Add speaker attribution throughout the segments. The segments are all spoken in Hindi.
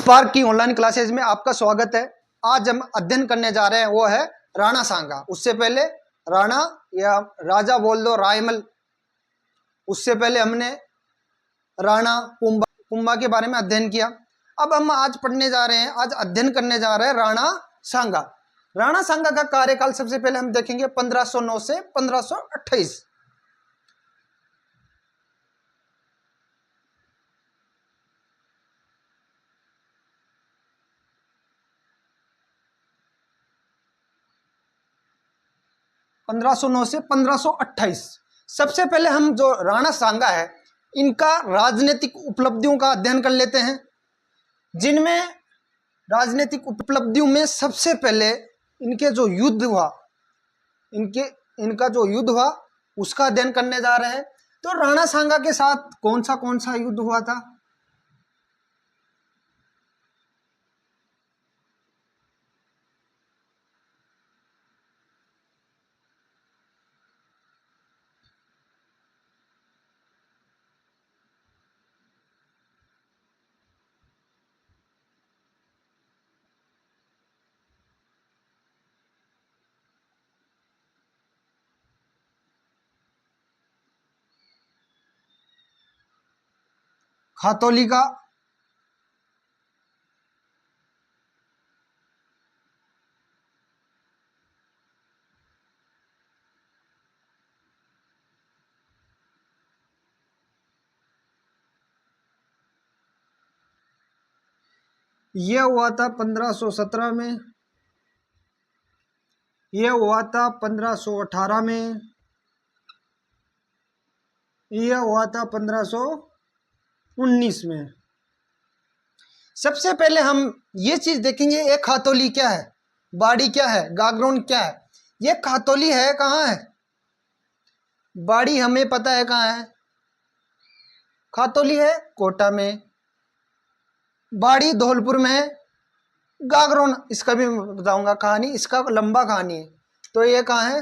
Speaker 1: स्पार्क की ऑनलाइन क्लासेज में आपका स्वागत है। आज हम अध्ययन करने जा रहे हैं वो है राणा सांगा। उससे पहले राणा या राजा बोल दो, रायमल, उससे पहले हमने राणा कुंभा के बारे में अध्ययन किया। अब हम आज पढ़ने जा रहे हैं, आज अध्ययन करने जा रहे हैं राणा सांगा। राणा सांगा का कार्यकाल सबसे पहले हम देखेंगे 1509 से 1528। से 1528। सबसे पहले हम जो राणा सांगा है इनका राजनीतिक उपलब्धियों का अध्ययन कर लेते हैं, जिनमें राजनीतिक उपलब्धियों में सबसे पहले इनके जो युद्ध हुआ, इनका जो युद्ध हुआ उसका अध्ययन करने जा रहे हैं। तो राणा सांगा के साथ कौन सा युद्ध हुआ था? खातौली का यह हुआ था 1517 में, यह हुआ था 1518 में, यह हुआ था 1519 में। सबसे पहले हम ये चीज देखेंगे, एक खातौली क्या है, बाड़ी क्या है, गागरोन क्या है। ये खातौली है कहाँ है? बाड़ी हमें पता है कहाँ है, खातौली है कोटा में, बाड़ी धौलपुर में है, गागरोन इसका भी बताऊंगा कहानी, इसका लंबा कहानी है। तो ये कहाँ है?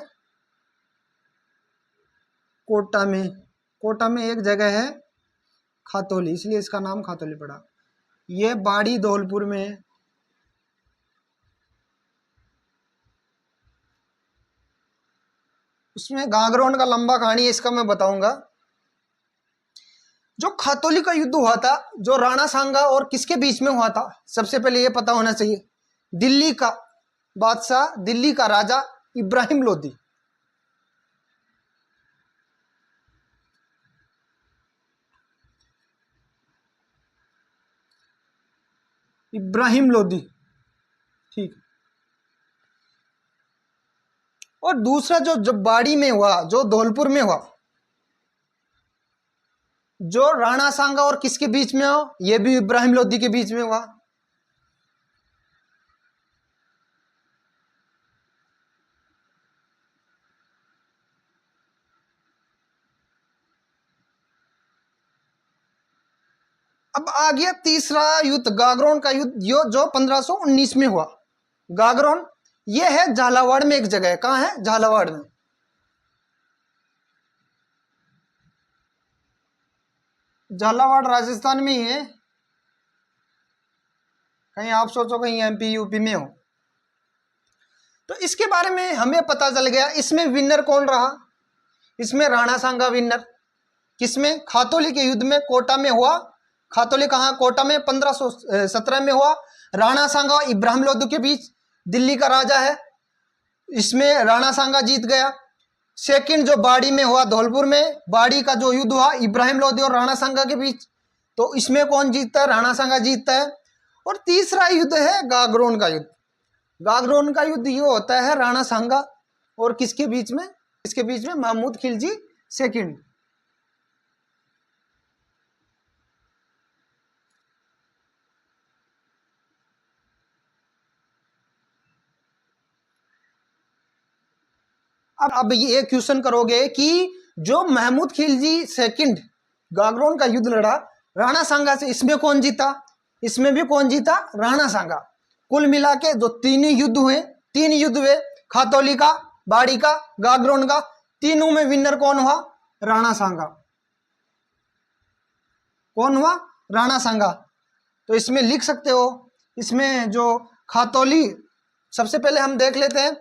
Speaker 1: कोटा में। कोटा में एक जगह है खातौली, इसलिए इसका नाम खातौली पड़ा। ये बाड़ी धौलपुर में है। उसमें गागरोन का लंबा कहानी है, इसका मैं बताऊंगा। जो खातौली का युद्ध हुआ था, जो राणा सांगा और किसके बीच में हुआ था, सबसे पहले ये पता होना चाहिए। दिल्ली का बादशाह, दिल्ली का राजा इब्राहिम लोदी, इब्राहिम लोदी, ठीक। और दूसरा जो बाड़ी में हुआ, जो धौलपुर में हुआ, जो राणा सांगा और किसके बीच में हो, यह भी इब्राहिम लोदी के बीच में हुआ। अब आ गया तीसरा युद्ध, गागरोन का युद्ध, जो 1519 में हुआ। गागरोन ये है झालावाड़ में एक जगह है। कहाँ है? झालावाड़ में। झालावाड़ राजस्थान में ही है, कहीं आप सोचो कहीं एमपी यूपी में हो। तो इसके बारे में हमें पता चल गया। इसमें विनर कौन रहा? इसमें राणा सांगा विनर। किसमें? खातौली के युद्ध में कोटा में हुआ। खातौली कहाँ? कोटा में 1517 में हुआ। राणा सांगा और इब्राहिम लोदी के बीच, दिल्ली का राजा है, इसमें राणा सांगा जीत गया। सेकंड जो बाड़ी में हुआ, धौलपुर में, बाड़ी का जो युद्ध हुआ इब्राहिम लोदी और राणा सांगा के बीच, तो इसमें कौन जीतता है? राणा सांगा जीतता है। और तीसरा युद्ध है गागरोन का युद्ध। गागरोन का युद्ध ये होता है राणा सांगा और किसके बीच में? इसके बीच में महमूद खिलजी सेकंड। अब ये क्वेश्चन करोगे कि जो महमूद खिलजी सेकंड गागरोन का युद्ध लड़ा राणा सांगा से, इसमें कौन जीता? इसमें भी कौन जीता? राणा सांगा। कुल मिला के जो तीन युद्ध हुए, खातौली का, बाड़ी का, गागरोन का, तीनों में विनर कौन हुआ? राणा सांगा। कौन हुआ? राणा सांगा। तो इसमें लिख सकते हो। इसमें जो खातौली, सबसे पहले हम देख लेते हैं।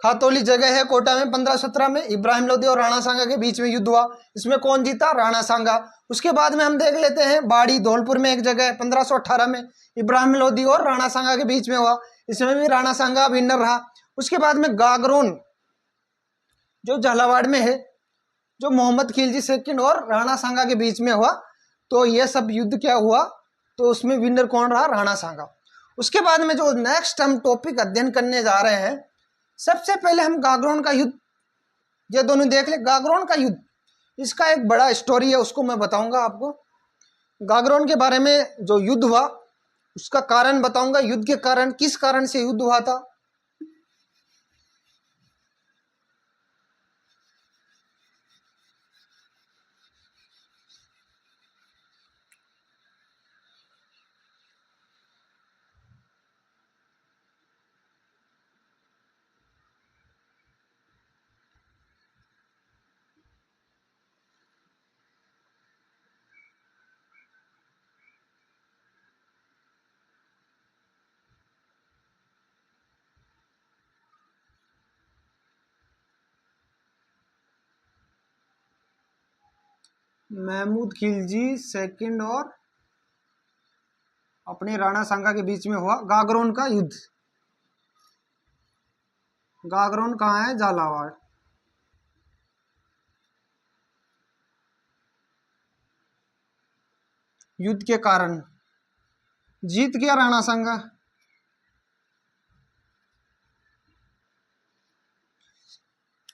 Speaker 1: खातौली जगह है कोटा में 1517 में इब्राहिम लोधी और राणा सांगा के बीच में युद्ध हुआ। इसमें कौन जीता? राणा सांगा। उसके बाद में हम देख लेते हैं बाड़ी धौलपुर में एक जगह है 1518 में इब्राहिम लोधी और राणा सांगा के बीच में हुआ। इसमें भी राणा सांगा विनर रहा। उसके बाद में गागरोन जो झालावाड़ में है, जो मोहम्मद खिलजी सेकंड और राणा सांगा के बीच में हुआ। तो ये सब युद्ध क्या हुआ? तो उसमें विनर कौन रहा? राणा सांगा। उसके बाद में जो नेक्स्ट हम टॉपिक अध्ययन करने जा रहे हैं, सबसे पहले हम गागरोन का युद्ध, ये दोनों देख ले। गागरोन का युद्ध, इसका एक बड़ा स्टोरी है, उसको मैं बताऊंगा आपको। गागरोन के बारे में जो युद्ध हुआ उसका कारण बताऊंगा, युद्ध के कारण, किस कारण से युद्ध हुआ था। महमूद खिलजी सेकंड और अपने राणा सांगा के बीच में हुआ गागरोन का युद्ध। गागरोन कहाँ है? झालावाड़। युद्ध के कारण जीत गया राणा सांगा।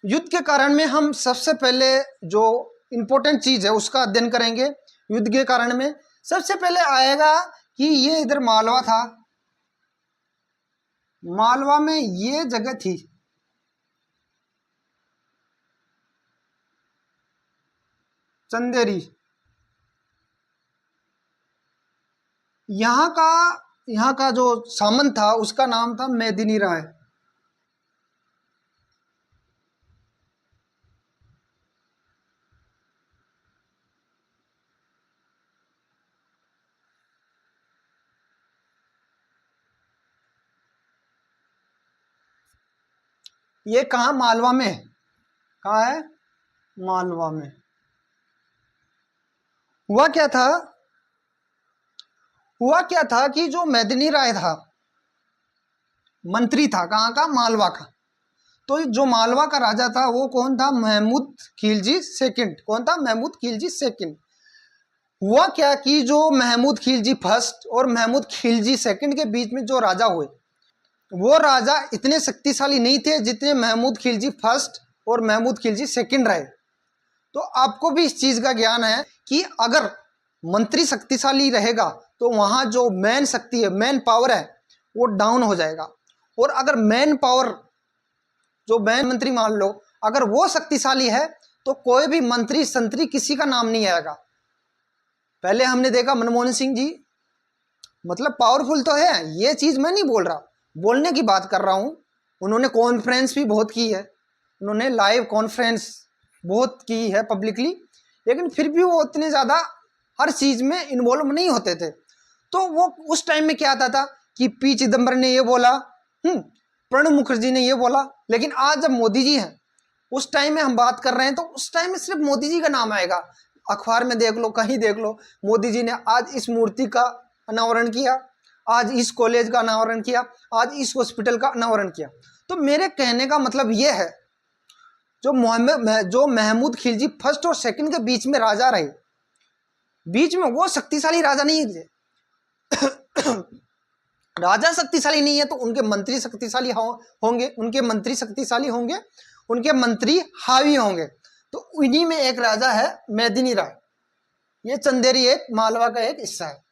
Speaker 1: युद्ध के कारण में हम सबसे पहले जो इंपॉर्टेंट चीज है उसका अध्ययन करेंगे। युद्ध के कारण में सबसे पहले आएगा कि ये इधर मालवा था, मालवा में ये जगह थी, चंदेरी। यहाँ का जो सामंत था उसका नाम था मेदिनी राय। ये कहाँ? मालवा में। कहाँ है? मालवा में। हुआ क्या था? हुआ क्या था कि जो मेदिनी राय था, मंत्री था, कहाँ का? मालवा का। तो जो मालवा का राजा था वो कौन था? महमूद खिलजी सेकंड। कौन था? महमूद खिलजी सेकंड। हुआ क्या कि जो महमूद खिलजी फर्स्ट और महमूद खिलजी सेकंड के बीच में जो राजा हुए, वो राजा इतने शक्तिशाली नहीं थे जितने महमूद खिलजी फर्स्ट और महमूद खिलजी सेकंड रहे। तो आपको भी इस चीज का ज्ञान है कि अगर मंत्री शक्तिशाली रहेगा तो वहां जो मेन शक्ति है, मेन पावर है, वो डाउन हो जाएगा। और अगर मेन पावर, जो मेन मंत्री मान लो, अगर वो शक्तिशाली है तो कोई भी मंत्री संतरी किसी का नाम नहीं आएगा। पहले हमने देखा मनमोहन सिंह जी, मतलब पावरफुल तो है, ये चीज मैं नहीं बोल रहा, बोलने की बात कर रहा हूं। उन्होंने कॉन्फ्रेंस भी बहुत की है, उन्होंने लाइव कॉन्फ्रेंस बहुत की है पब्लिकली, लेकिन फिर भी वो उतने ज़्यादा हर चीज़ में इन्वॉल्व नहीं होते थे। तो वो उस टाइम में क्या आता था कि पी चिदम्बरम ने ये बोला, प्रणब मुखर्जी ने ये बोला, लेकिन आज जब मोदी जी हैं, उस टाइम में हम बात कर रहे हैं, तो उस टाइम में सिर्फ मोदी जी का नाम आएगा। अखबार में देख लो, कहीं देख लो, मोदी जी ने आज इस मूर्ति का अनावरण किया, आज इस कॉलेज का अनावरण किया, आज इस हॉस्पिटल का अनावरण किया। तो मेरे कहने का मतलब ये है, जो महमूद खिलजी फर्स्ट और सेकंड के बीच में राजा रहे, बीच में वो शक्तिशाली राजा नहीं थे। राजा शक्तिशाली नहीं है तो उनके मंत्री शक्तिशाली होंगे, उनके मंत्री शक्तिशाली होंगे, उनके मंत्री हावी होंगे। तो उन्हीं में एक राजा है मेदिनी राय। ये चंदेरी एक मालवा का एक हिस्सा है।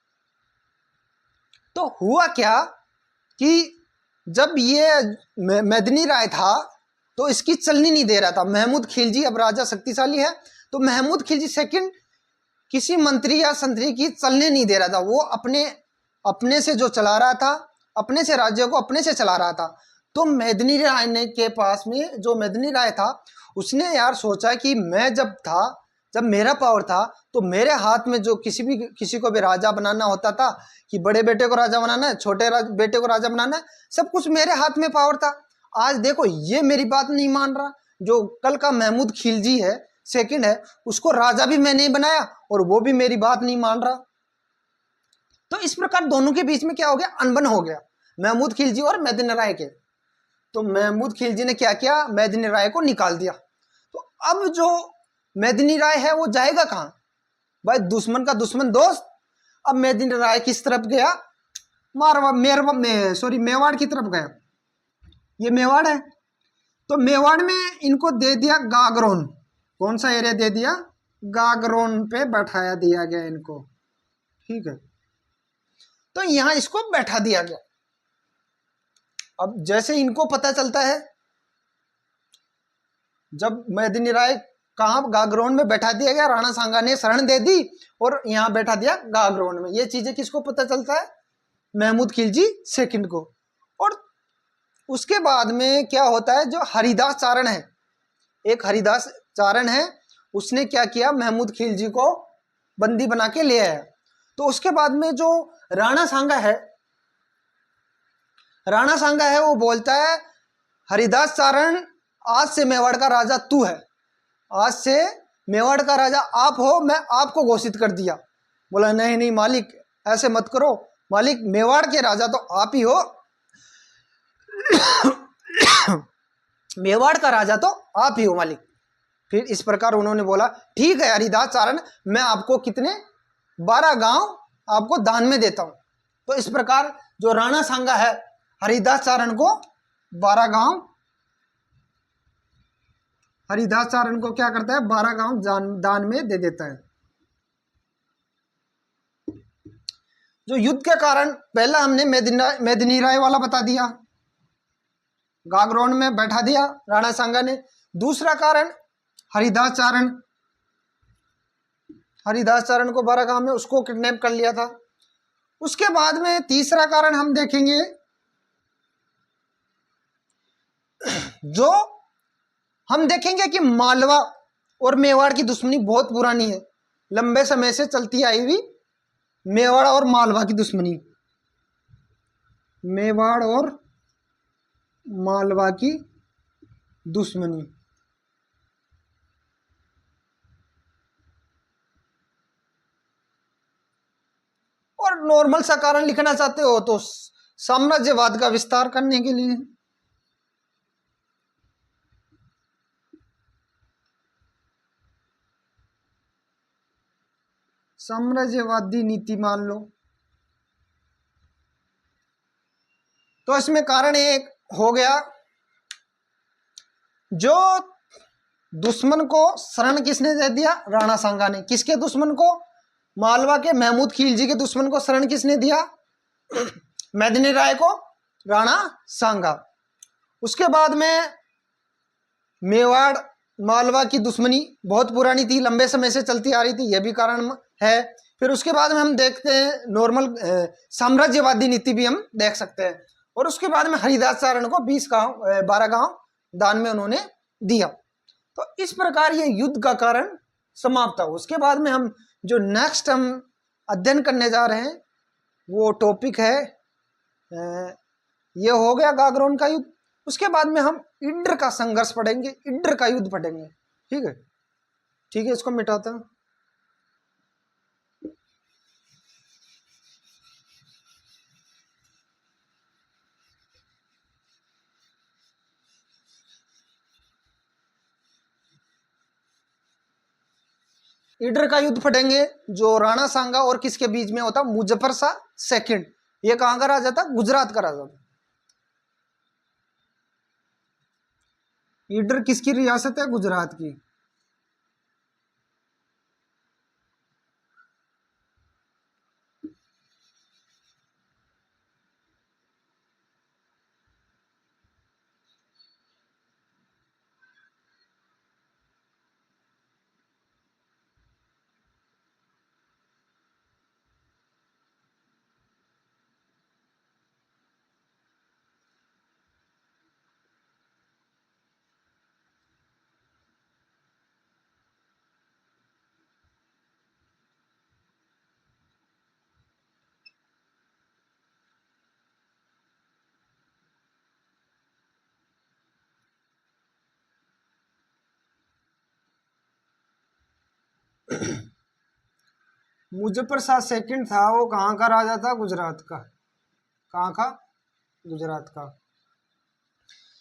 Speaker 1: तो हुआ क्या कि जब ये मेदिनी राय था तो इसकी चलनी नहीं दे रहा था। महमूद खिलजी अब राजा शक्तिशाली है, तो महमूद खिलजी सेकंड किसी मंत्री या संतरी की चलने नहीं दे रहा था। वो अपने से जो चला रहा था, अपने से राज्य को अपने से चला रहा था। तो मेदिनी राय ने के पास में जो मेदिनी राय था, उसने यार सोचा कि मैं जब था जब मेरा पावर था तो मेरे हाथ में जो किसी को भी राजा बनाना होता था, कि बड़े बेटे को राजा बनाना है, छोटे बेटे को राजा बनाना है, सब कुछ मेरे हाथ में पावर था। आज देखो ये मेरी बात नहीं मान रहा, जो कल का महमूद खिलजी है सेकंड है, उसको राजा भी मैं नहीं बनाया और वो भी मेरी बात नहीं मान रहा। तो इस प्रकार दोनों के बीच में क्या हो गया, अनबन हो गया, महमूद खिलजी और मेदिनी राय के। तो महमूद खिलजी ने क्या किया, मेदिनी राय को निकाल दिया। तो अब जो मेदिनी राय है वो जाएगा कहां भाई, दुश्मन का दुश्मन दोस्त। अब मेदिनी राय किस तरफ गया, मेवाड़ की तरफ गया। ये मेवाड़ है, तो मेवाड़ में इनको दे दिया गागरोन। कौन सा एरिया दे दिया, गागरोन पे बैठाया दिया गया इनको, ठीक है। तो यहां इसको बैठा दिया गया। अब जैसे इनको पता चलता है, जब मेदिनी राय कहाँ, गागरोन में बैठा दिया गया, राणा सांगा ने शरण दे दी और यहां बैठा दिया गागरोन में। ये चीजें किसको पता चलता है, महमूद खिलजी सेकंड को। और उसके बाद में क्या होता है, जो हरिदास चारण है, एक हरिदास चारण है, उसने क्या किया, महमूद खिलजी को बंदी बना के ले आया। तो उसके बाद में जो राणा सांगा है, वो बोलता है, हरिदास चारण आज से मेवाड़ का राजा तू है, आज से मेवाड़ का राजा आप हो, मैं आपको घोषित कर दिया। बोला नहीं नहीं मालिक, ऐसे मत करो मालिक, मेवाड़ के राजा तो आप ही हो, मेवाड़ का राजा तो आप ही हो मालिक। फिर इस प्रकार उन्होंने बोला ठीक है हरिदास चारण, मैं आपको कितने 12 गांव आपको दान में देता हूं। तो इस प्रकार जो राणा सांगा है हरिदास चारण को 12 गांव, हरिदास चारण को क्या करता है, 12 गांव दान में दे देता है। जो युद्ध के कारण, पहला हमने मेदिनी राय वाला बता दिया, गागरोन में बैठा दिया राणा सांगा ने। दूसरा कारण हरिदास चारण को 12 गांव में उसको किडनैप कर लिया था। उसके बाद में तीसरा कारण हम देखेंगे, जो हम देखेंगे कि मालवा और मेवाड़ की दुश्मनी बहुत पुरानी है, लंबे समय से चलती आई हुई मेवाड़ और मालवा की दुश्मनी, मेवाड़ और मालवा की दुश्मनी। और नॉर्मल सा कारण लिखना चाहते हो तो साम्राज्यवाद का विस्तार करने के लिए। साम्राज्यवादी नीति मान लो। तो इसमें कारण एक हो गया, जो दुश्मन को शरण किसने दे दिया, राणा सांगा ने। किसके दुश्मन को, मालवा के महमूद खिलजी के दुश्मन को शरण किसने दिया, मेदिनी राय को, राणा सांगा। उसके बाद में मेवाड़ मालवा की दुश्मनी बहुत पुरानी थी, लंबे समय से चलती आ रही थी, यह भी कारण है। फिर उसके बाद में हम देखते हैं नॉर्मल साम्राज्यवादी नीति भी हम देख सकते हैं। और उसके बाद में हरिदास चारण को 12 गांव दान में उन्होंने दिया। तो इस प्रकार ये युद्ध का कारण समाप्त था। उसके बाद में हम जो नेक्स्ट हम अध्ययन करने जा रहे हैं वो टॉपिक है, ये हो गया गागरोन का युद्ध। उसके बाद में हम इड्र का संघर्ष पढ़ेंगे, इड्र का युद्ध पढ़ेंगे, ठीक है। ठीक है, इसको मिटाता हूं। इडर का युद्ध पढ़ेंगे, जो राणा सांगा और किसके बीच में होता, मुजफ्फर शाह सेकंड। ये कहां का राजा था, गुजरात का राजा था। इडर किसकी रियासत है, गुजरात की। मुजफ्फर शाह सेकंड था, वो कहाँ का राजा था? गुजरात का। कहाँ का? गुजरात का।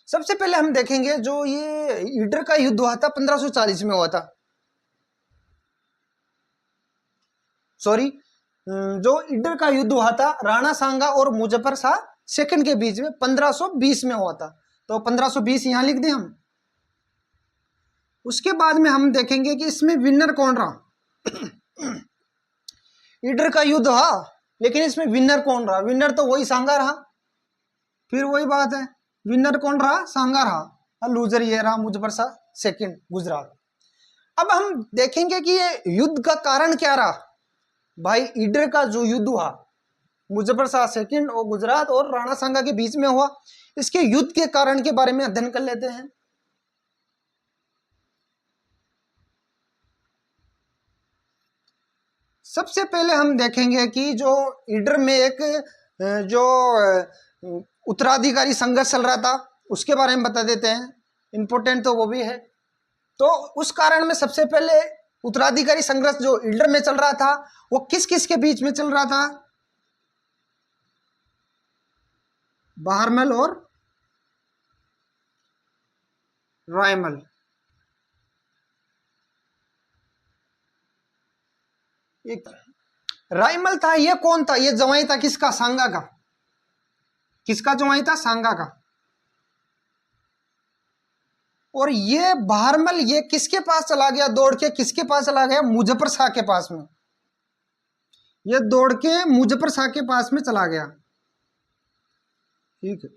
Speaker 1: सबसे पहले हम देखेंगे जो ये ईडर का युद्ध हुआ था 1540 में हुआ था। सॉरी, जो ईडर का युद्ध हुआ था राणा सांगा और मुजफ्फर शाह सेकंड के बीच में 1520 में हुआ था। तो 1520 यहां लिख दें हम। उसके बाद में हम देखेंगे कि इसमें विनर कौन रहा। ईडर का युद्ध हुआ, लेकिन इसमें विनर कौन रहा? विनर तो वही सांगा रहा। फिर वही बात है, विनर कौन रहा? सांगा रहा, और लूजर ये रहा मुजफ्फर शाह सेकंड, गुजरात। अब हम देखेंगे कि ये युद्ध का कारण क्या रहा। भाई ईडर का जो युद्ध हुआ मुजफ्फर शाह सेकंड और गुजरात और राणा सांगा के बीच में हुआ, इसके युद्ध के कारण के बारे में अध्ययन कर लेते हैं। सबसे पहले हम देखेंगे कि जो ईडर में एक जो उत्तराधिकारी संघर्ष चल रहा था उसके बारे में बता देते हैं, इंपॉर्टेंट तो वो भी है। तो उस कारण में सबसे पहले उत्तराधिकारी संघर्ष जो ईडर में चल रहा था वो किस किस के बीच में चल रहा था? बहरमल और रायमल। एक रायमल था, ये कौन था? ये जवाई था किसका? सांगा का। किसका जवाई था? सांगा का। और ये बहरमल ये किसके पास चला गया दौड़ के? किसके पास चला गया? मुजफ्फर शाह के पास में। ये दौड़ के मुजफ्फर शाह के पास में चला गया। ठीक है,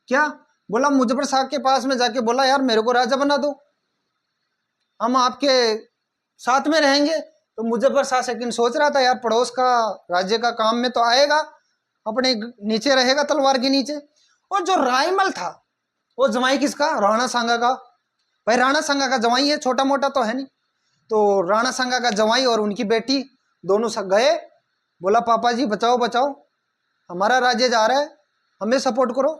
Speaker 1: क्या बोला? मुजफ्फर शाह के पास में जाके बोला यार मेरे को राजा बना दो, हम आपके साथ में रहेंगे। तो मुजफ्फर शाह सेकंड सोच रहा था यार पड़ोस का राज्य का काम में तो आएगा, अपने नीचे रहेगा तलवार के नीचे। और जो रायमल था वो जवाई किसका? राणा सांगा का। भाई राणा सांगा का जवाई है, छोटा मोटा तो है नहीं। तो राणा सांगा का जवाई और उनकी बेटी दोनों गए, बोला पापा जी बचाओ बचाओ, हमारा राज्य जा रहा है, हमें सपोर्ट करो।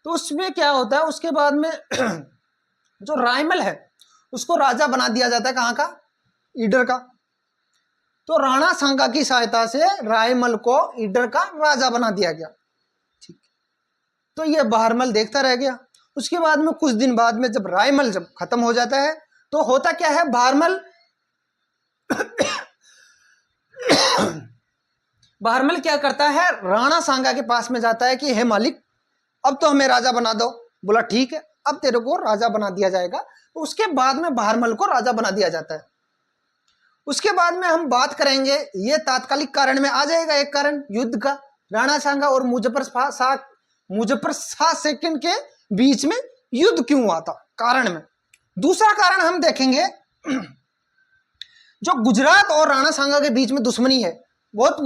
Speaker 1: तो उसमें क्या होता है, उसके बाद में जो रायमल है उसको राजा बना दिया जाता है। कहाँ का? ईडर का। तो राणा सांगा की सहायता से रायमल को ईडर का राजा बना दिया गया। ठीक, तो ये बहरमल देखता रह गया। उसके बाद में कुछ दिन बाद में जब रायमल जब खत्म हो जाता है तो होता क्या है, बहरमल बहरमल क्या करता है, राणा सांगा के पास में जाता है कि हे मालिक अब तो हमें राजा बना दो। बोला ठीक है, अब तेरे को राजा बना दिया जाएगा। तो उसके बाद में बहरमल को राजा बना दिया जाता है। उसके बाद में हम बात करेंगे, ये तात्कालिक कारण में आ जाएगा एक कारण युद्ध का, राणा सांगा और मुजफ्फर शाह सेकंड के बीच में युद्ध क्यों हुआ था, कारण में। दूसरा कारण हम देखेंगे, जो गुजरात और राणा सांगा के बीच में दुश्मनी है बहुत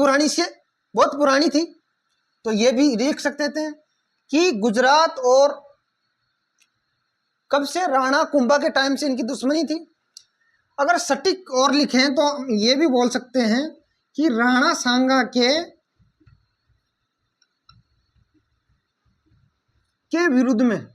Speaker 1: पुरानी थी। तो ये भी देख सकते थे कि गुजरात और कब से? राणा कुंभा के टाइम से इनकी दुश्मनी थी। अगर सटीक और लिखें तो हम ये भी बोल सकते हैं कि राणा सांगा के विरुद्ध में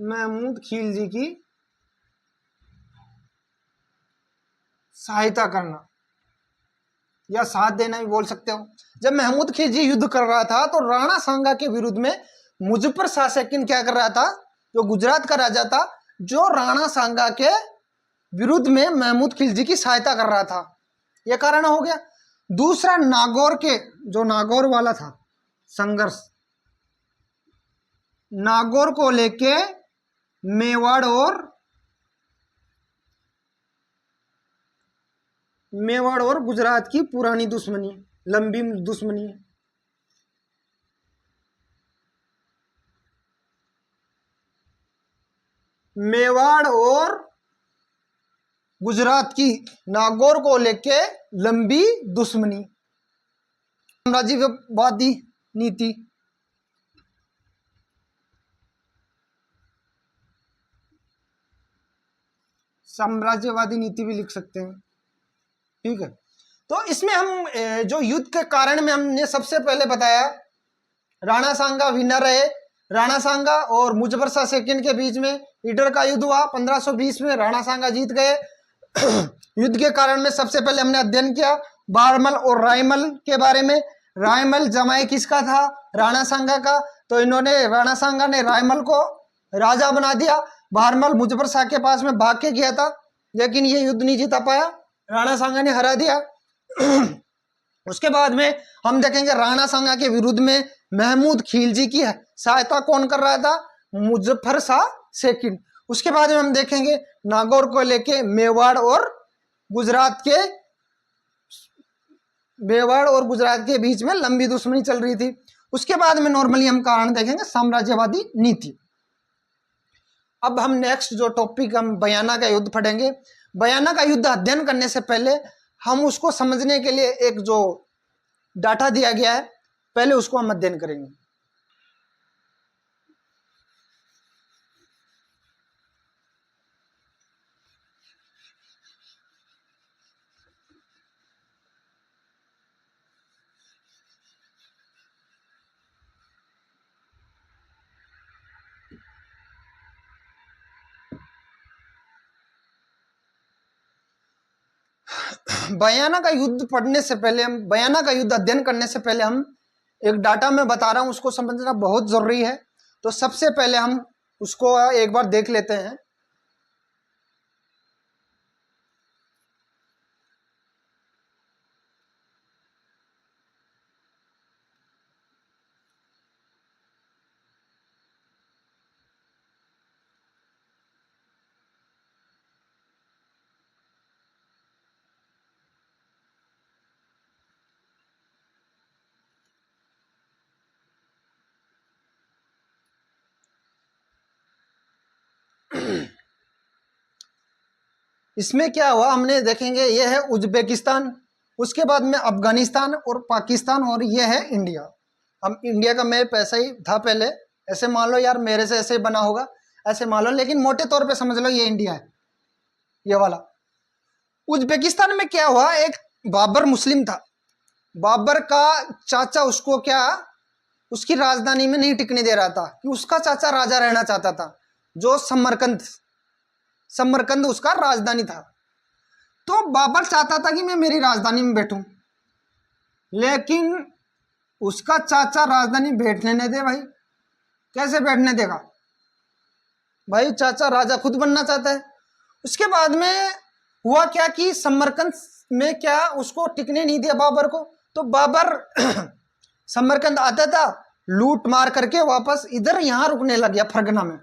Speaker 1: महमूद खिलजी की सहायता करना या साथ देना भी बोल सकते हो। जब महमूद खिलजी युद्ध कर रहा था तो राणा सांगा के विरुद्ध में मुजफ्फर शाह सेकंड क्या कर रहा था, जो गुजरात का राजा था, जो राणा सांगा के विरुद्ध में महमूद खिलजी की सहायता कर रहा था। यह कारण हो गया। दूसरा नागौर के, जो नागौर वाला था संघर्ष, नागौर को लेके मेवाड़ और गुजरात की पुरानी दुश्मनी, लंबी दुश्मनी है। मेवाड़ और गुजरात की नागौर को लेके लंबी दुश्मनी। साम्राज्यवादी नीति, साम्राज्यवादी नीति भी लिख सकते हैं। ठीक है, तो इसमें हम जो युद्ध के कारण में हमने सबसे पहले बताया, राणा सांगा विनर रहे। राणा सांगा और मुजफ्फर शाह सेकंड के बीच में ईडर का युद्ध हुआ 1520 में, राणा सांगा जीत गए। युद्ध के कारण में सबसे पहले हमने अध्ययन किया बारमल और रायमल के बारे में। रायमल जमाई किसका था? राणा सांगा का। तो इन्होंने, राणा सांगा ने रायमल को राजा बना दिया। बारमल मुजफ्फर शाह के पास में भाग के गया था, लेकिन ये युद्ध नहीं जीता पाया, राणा सांगा ने हरा दिया। उसके बाद में हम देखेंगे राणा सांगा के विरुद्ध में महमूद खिलजी की सहायता कौन कर रहा था? मुजफ्फर शाह सेकंड। उसके बाद में हम देखेंगे नागौर को लेके मेवाड़ और गुजरात के बीच में लंबी दुश्मनी चल रही थी। उसके बाद में नॉर्मली हम कारण देखेंगे साम्राज्यवादी नीति। अब हम नेक्स्ट जो टॉपिक हम बयाना का युद्ध पढ़ेंगे। बयाना का युद्ध अध्ययन करने से पहले हम उसको समझने के लिए एक जो डाटा दिया गया है, पहले उसको हम अध्ययन करेंगे। बयाना का युद्ध पढ़ने से पहले, हम बयाना का युद्ध अध्ययन करने से पहले हम एक डाटा में बता रहा हूं, उसको समझना बहुत जरूरी है। तो सबसे पहले हम उसको एक बार देख लेते हैं। इसमें क्या हुआ हमने देखेंगे, यह है उज्बेकिस्तान, उसके बाद में अफगानिस्तान और पाकिस्तान, और यह है इंडिया। हम इंडिया का मैप ऐसा ही था पहले, ऐसे मान लो यार, मेरे से ऐसे बना होगा, ऐसे मान लो, लेकिन मोटे तौर पे समझ लो ये इंडिया है, ये वाला। उज्बेकिस्तान में क्या हुआ, एक बाबर मुस्लिम था, बाबर का चाचा उसको क्या, उसकी राजधानी में नहीं टिकने दे रहा था, कि उसका चाचा राजा रहना चाहता था, जो समरकंद उसका राजधानी था। तो बाबर चाहता था कि मैं मेरी राजधानी में बैठूं, लेकिन उसका चाचा राजधानी बैठने नहीं दे। भाई कैसे बैठने देगा भाई, चाचा राजा खुद बनना चाहता है। उसके बाद में हुआ क्या कि समरकंद में क्या उसको टिकने नहीं दिया बाबर को। तो बाबर समरकंद आता था, लूट मार करके वापस इधर यहां रुकने लग गया, फरगना में।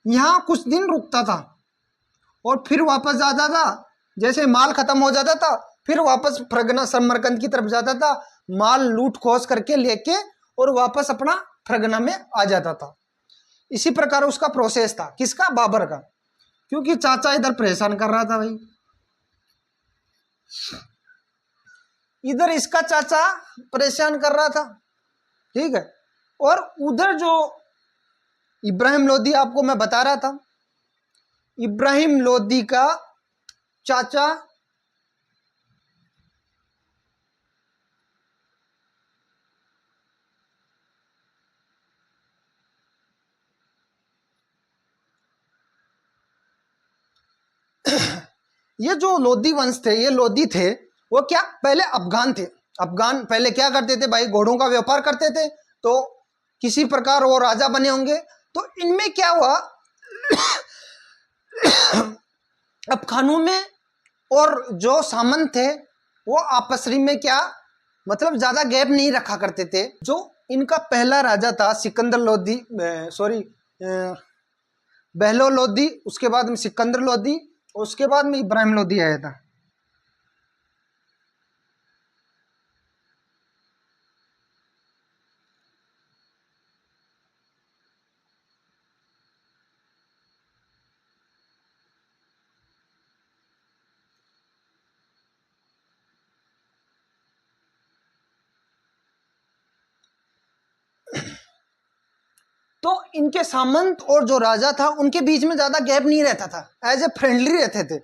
Speaker 1: यहां कुछ दिन रुकता था और फिर वापस जाता था, जैसे माल खत्म हो जाता था फिर वापस फरगना समरकंद की तरफ जाता था, माल लूट खोज करके लेके और वापस अपना फरगना में आ जाता था। इसी प्रकार उसका प्रोसेस था, किसका? बाबर का, क्योंकि चाचा इधर परेशान कर रहा था भाई, इधर इसका चाचा परेशान कर रहा था, ठीक है। और उधर जो इब्राहिम लोदी, आपको मैं बता रहा था, इब्राहिम लोदी का चाचा ये जो लोदी वंश थे, ये लोदी थे, वो क्या पहले अफगान थे। अफगान पहले क्या करते थे भाई, घोड़ों का व्यापार करते थे, तो किसी प्रकार वो राजा बने होंगे। तो इनमें क्या हुआ अफगानों में और जो सामंत थे वो आपस में क्या, मतलब ज्यादा गैप नहीं रखा करते थे। जो इनका पहला राजा था सिकंदर लोदी, बहलो लोदी, उसके बाद में सिकंदर लोदी, उसके बाद में इब्राहिम लोदी आया था। तो इनके सामंत और जो राजा था उनके बीच में ज्यादा गैप नहीं रहता था, एज ए फ्रेंडली रहते थे।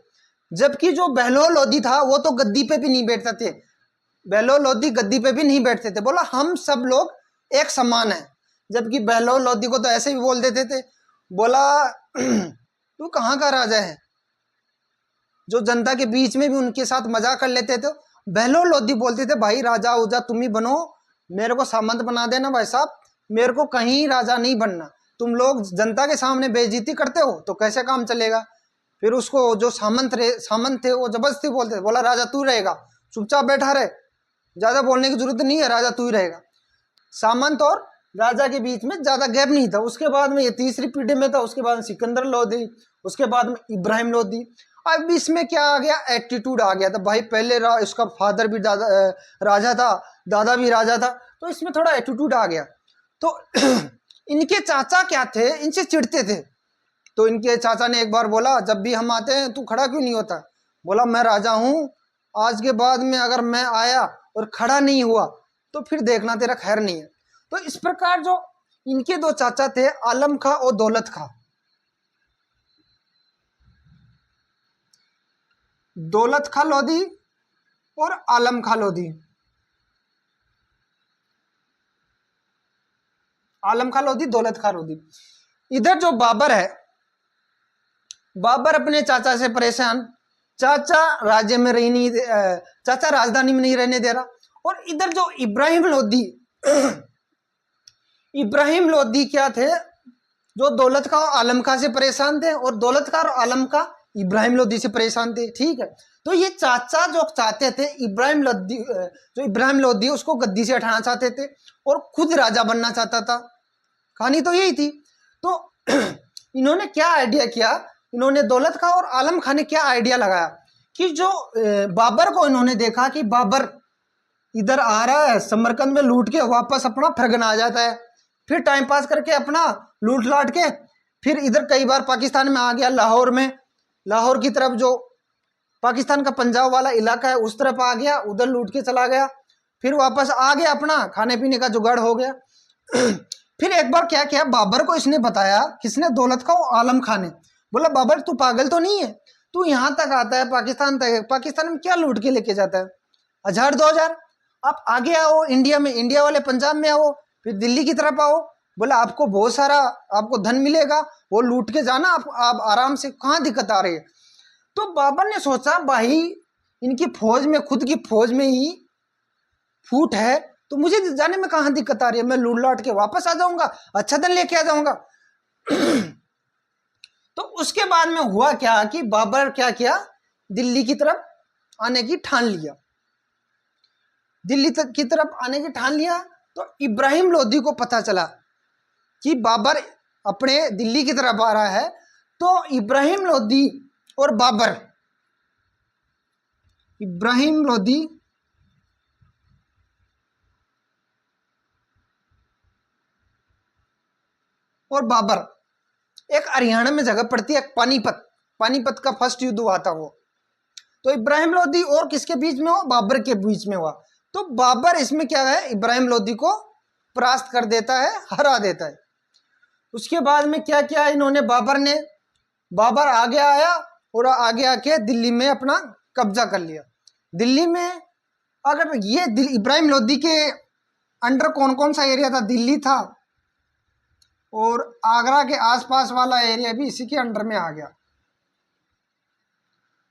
Speaker 1: जबकि जो बहलोल लोधी था वो तो गद्दी पे भी नहीं बैठते थे, बहलोल लोधी गद्दी पे भी नहीं बैठते थे, बोला हम सब लोग एक समान है। जबकि बहलोल लोधी को तो ऐसे भी बोल देते थे, बोला तू कहाँ का राजा है, जो जनता के बीच में भी उनके साथ मजाक कर लेते थे। बहलोल लोधी बोलते थे भाई राजा उजा तुम ही बनो, मेरे को सामंत बना देना भाई साहब, मेरे को कहीं राजा नहीं बनना, तुम लोग जनता के सामने बेइज्जती करते हो तो कैसे काम चलेगा। फिर उसको जो सामंत थे वो जबरदस्ती बोलते थे, बोला राजा तू रहेगा, चुपचाप बैठा रहे, ज्यादा बोलने की जरूरत नहीं है, राजा तू ही रहेगा। सामंत और राजा के बीच में ज्यादा गैप नहीं था। उसके बाद में ये तीसरी पीढ़ी में था, उसके बाद में सिकंदर लोधी, उसके बाद में इब्राहिम लोधी। अब इसमें क्या आ गया, एटीट्यूड आ गया था भाई, पहले इसका फादर भी राजा था, दादा भी राजा था, तो इसमें थोड़ा एटीट्यूड आ गया। तो इनके चाचा क्या थे, इनसे चिढ़ते थे। तो इनके चाचा ने एक बार बोला जब भी हम आते हैं तू खड़ा क्यों नहीं होता, बोला मैं राजा हूं, आज के बाद में अगर मैं आया और खड़ा नहीं हुआ तो फिर देखना तेरा खैर नहीं है। तो इस प्रकार जो इनके दो चाचा थे, आलम खां और दौलत खां, दौलत खां लोधी और आलम खां लोधी, आलम खां लोधी, दौलत खां लोधी। इधर जो बाबर है, बाबर अपने चाचा से परेशान, चाचा राज्य में रही नहीं, चाचा राजधानी में नहीं रहने दे रहा। और इधर जो इब्राहिम लोधी, इब्राहिम लोधी क्या थे, जो दौलत खां और आलम खां से परेशान थे, और दौलत खां और आलम खां इब्राहिम लोधी से परेशान थे, ठीक है। तो ये चाचा जो चाहते थे इब्राहिम लोधी, जो इब्राहिम लोधी उसको गद्दी से हटाना चाहते थे और खुद राजा बनना चाहता था, कहानी तो यही थी। तो इन्होंने क्या आइडिया किया, इन्होंने दौलत खां और आलम खां ने क्या आइडिया लगाया कि जो बाबर को इन्होंने देखा कि बाबर इधर आ रहा है, समरकंद में लूट के वापस अपना फरगना आ जाता है, फिर टाइम पास करके अपना लूट लाट के फिर इधर कई बार पाकिस्तान में आ गया, लाहौर में, लाहौर की तरफ जो पाकिस्तान का पंजाब वाला इलाका है उस तरफ आ गया, उधर लूट के चला गया, फिर वापस आ गया, अपना खाने पीने का जुगाड़ हो गया। फिर एक बार क्या किया, बाबर को इसने बताया, किसने, दौलत खां और आलम खां ने, बोला बाबर तू पागल तो नहीं है, तू यहाँ तक आता है पाकिस्तान तक, पाकिस्तान में क्या लूट के लेके जाता है, 1000-2000, आप आगे आओ इंडिया में, इंडिया वाले पंजाब में आओ, फिर दिल्ली की तरफ आओ, बोला आपको बहुत सारा आपको धन मिलेगा, वो लूट के जाना, आप आराम से, कहाँ दिक्कत आ रही है। तो बाबर ने सोचा भाई इनकी फौज में, खुद की फौज में ही फूट है, तो मुझे जाने में कहाँ दिक्कत आ रही है, मैं लूट लाट के वापस आ जाऊंगा, अच्छा धन लेके आ जाऊंगा। तो उसके बाद में हुआ क्या कि बाबर क्या किया, दिल्ली की तरफ आने की ठान लिया, दिल्ली तक की तरफ आने की ठान लिया। तो इब्राहिम लोधी को पता चला कि बाबर अपने दिल्ली की तरफ आ रहा है, तो इब्राहिम लोधी और बाबर, इब्राहिम लोधी और बाबर, एक हरियाणा में जगह पड़ती है पानीपत, पानीपत का फर्स्ट युद्ध हुआ था वो। तो इब्राहिम लोधी और किसके बीच में हुआ, बाबर के बीच में हुआ। तो बाबर इसमें क्या है, इब्राहिम लोधी को परास्त कर देता है, हरा देता है। उसके बाद में क्या किया इन्होंने, बाबर ने, बाबर आगे आया और आगे आके दिल्ली में अपना कब्जा कर लिया। दिल्ली में अगर ये इब्राहिम लोधी के अंडर कौन कौन सा एरिया था, दिल्ली था और आगरा के आसपास वाला एरिया भी इसी के अंडर में आ गया।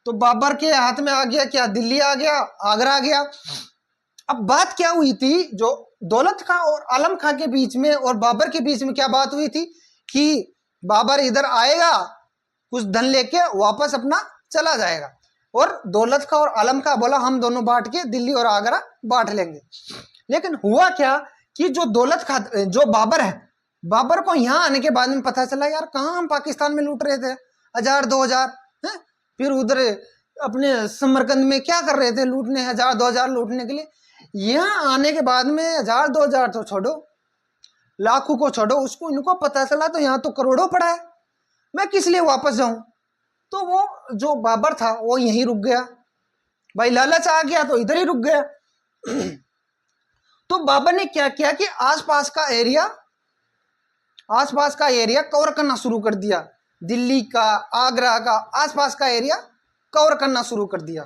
Speaker 1: तो बाबर के हाथ में आ गया क्या, दिल्ली आ गया, आगरा आ गया। अब बात क्या हुई थी, जो दौलत खां और आलम खां के बीच में और बाबर के बीच में क्या बात हुई थी कि बाबर इधर आएगा, कुछ धन लेके वापस अपना चला जाएगा, और दौलत खां और आलम खां बोला हम दोनों बांट के दिल्ली और आगरा बांट लेंगे। लेकिन हुआ क्या कि जो दौलत खां, जो बाबर है, बाबर को यहाँ आने के बाद में पता चला यार कहाँ हम पाकिस्तान में लूट रहे थे 1000-2000, फिर उधर अपने समरकंद में क्या कर रहे थे, लूटने 1000-2000 लूटने के लिए। यहाँ आने के बाद में 1000-2000 तो छोड़ो, लाखों को छोड़ो, उसको इनको पता चला तो यहाँ तो करोड़ों पड़ा है, मैं किस लिए वापस जाऊं। तो वो जो बाबर था वो यहीं रुक गया भाई, लालच आ गया तो इधर ही रुक गया। तो बाबर ने क्या किया कि आसपास का एरिया कवर करना शुरू कर दिया, दिल्ली का, आगरा का आसपास का एरिया कवर करना शुरू कर दिया।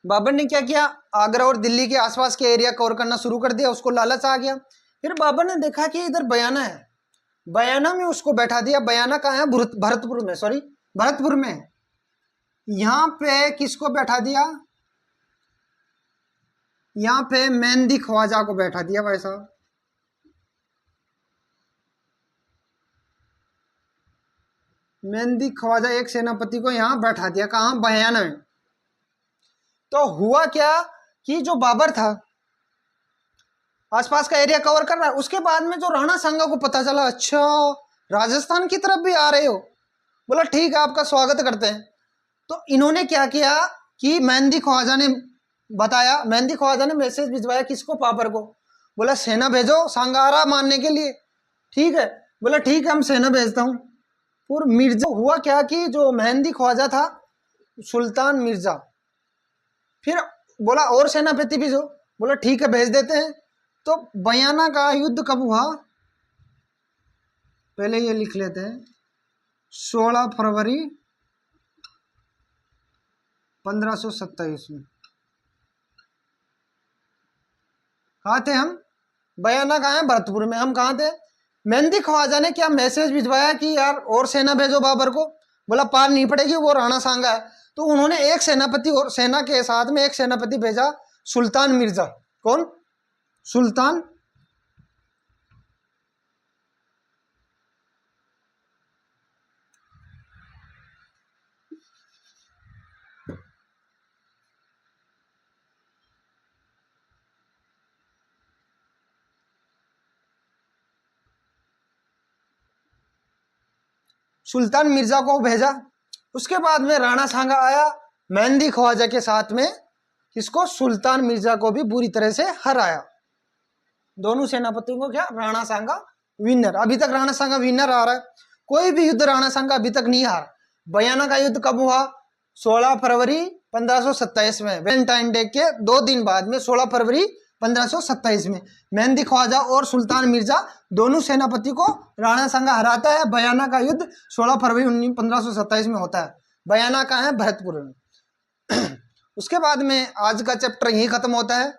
Speaker 1: बाबर ने क्या किया, आगरा और दिल्ली के आसपास के एरिया कवर करना शुरू कर दिया। उसको लालच आ गया। फिर बाबर ने देखा कि इधर बयाना है, बयाना में उसको बैठा दिया। बयाना कहाँ है, भरतपुर में, सॉरी भरतपुर में। यहां पे किसको बैठा दिया, यहां पे मेहंदी ख्वाजा को बैठा दिया भाई साहब। मेहंदी ख्वाजा एक सेनापति को यहां बैठा दिया, कहां, बयाना में। तो हुआ क्या कि जो बाबर था आसपास का एरिया कवर कर रहा है। उसके बाद में जो राणा सांगा को पता चला, अच्छा राजस्थान की तरफ भी आ रहे हो, बोला ठीक है आपका स्वागत करते हैं। तो इन्होंने क्या किया कि मेहंदी ख्वाजा ने बताया, मेहंदी ख्वाजा ने मैसेज भिजवाया किसको, बाबर को। बोला सेना भेजो सांगारा मारने के लिए। ठीक है, बोला ठीक है हम सेना भेजता हूँ। और मिर्जा, हुआ क्या कि जो मेहंदी ख्वाजा था सुल्तान मिर्जा, फिर बोला और सेनापति भेजो, बोला ठीक है भेज देते हैं। तो बयाना का युद्ध कब हुआ, पहले ये लिख लेते हैं, 16 फरवरी 1527 में। कहाँ थे हम, बयाना कहाँ है, भरतपुर में। हम कहाँ थे, मेहंदी ख्वाजा ने क्या मैसेज भिजवाया कि यार और सेना भेजो बाबर को। बोला पार नहीं पड़ेगी, वो राणा सांगा है। तो उन्होंने एक सेनापति और सेना के साथ में एक सेनापति भेजा, सुल्तान मिर्जा। कौन, सुल्तान सुल्तान मिर्जा को भेजा। उसके बाद में राणा सांगा आया मेहंदी ख्वाजा के साथ में, किसको, सुल्तान मिर्जा को भी बुरी तरह से हराया। दोनों सेनापतियों को क्या, राणा सांगा विनर। अभी तक राणा सांगा विनर आ रहा है, कोई भी युद्ध राणा सांगा अभी तक नहीं हारा। बयाना का युद्ध कब हुआ, 16 फरवरी 1527 में, वैलेंटाइन डे के 2 दिन बाद में, 16 फरवरी 1527 में मेहंदी ख्वाजा और सुल्तान मिर्जा दोनों सेनापति को राणा सांगा हराता है। बयाना का युद्ध 16 फरवरी 1527 में होता है। बयाना का है भरतपुर में। उसके बाद में आज का चैप्टर यही खत्म होता है।